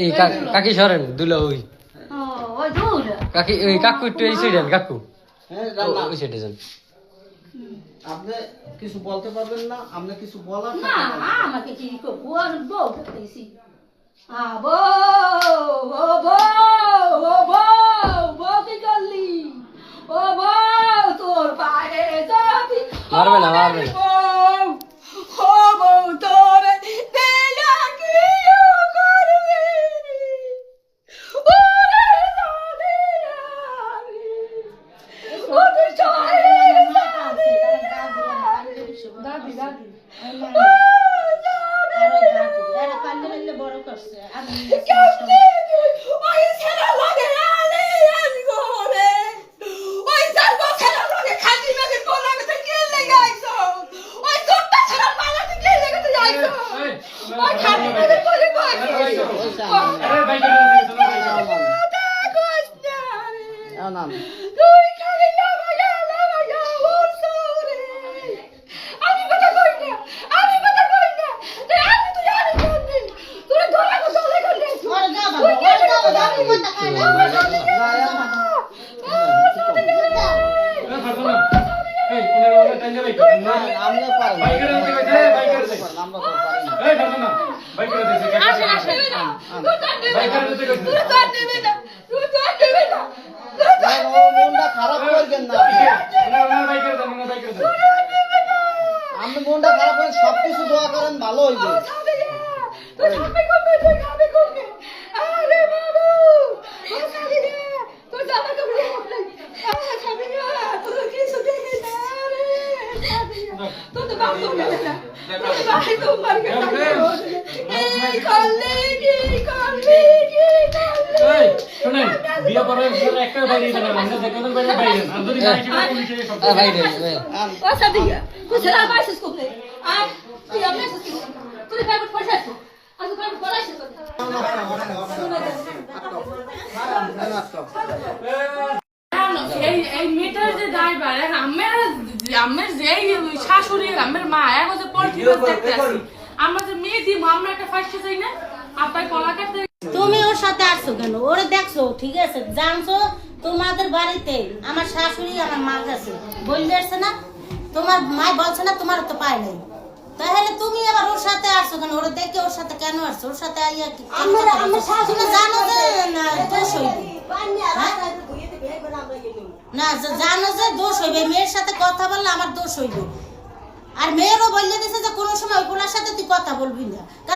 এই কাকি সরেন দুলা ওই কাকি ওই কাকু একটু এই সাইডেন কাকু ওই সাইডে যান। আপনি কিছু বলতে পারবেন না? আপনি কিছু বলার না আমাকে কি বলবো দেখতেছি বউ কি করলি ও বউ তোর পায়ে যাবি মারবে না মারবে না ও বউ তোর দেয়া কি করবি ওরে ওরে দাদি দাদি বড় করছে খারাপ করবেন না, আপনি মনটা খারাপ করেন, সবকিছু দোয়া করেন ভালো হইবে। এই মেয়েটার যে ড্রাইভার আমের যে শাশুড়ি আমের মা এখন যে পলিটিক্যাল দেখতে আসি আমরা যে মেয়ে দিব আমরা একটা ফার্স্টে যাই না আপাই কলা কাটতে। তুমি ওর সাথে আসছো কেন? ওরে দেখছো ঠিক আছে, জানছো তোমাদের বাড়িতে আমার শাশুড়ি আমার মা গেছে বললে আসছে না, তোমার মা বলছে না তোমার তো পায় নাই, তাহলে তুমি আবার ওর সাথে আসছো কেন? ওরে দেখে ওর সাথে কেন আসছো? ওর সাথে আইয়া তুমি জানো যে দোষ হইবে না, জানো যে দোষ হইবে, মেয়ের সাথে কথা বললে আমার দোষ হইবে, আর মেয়েরও বললে দিছে যে কোনো সময় ওই পোলার সাথে তুই কথা বলবি না।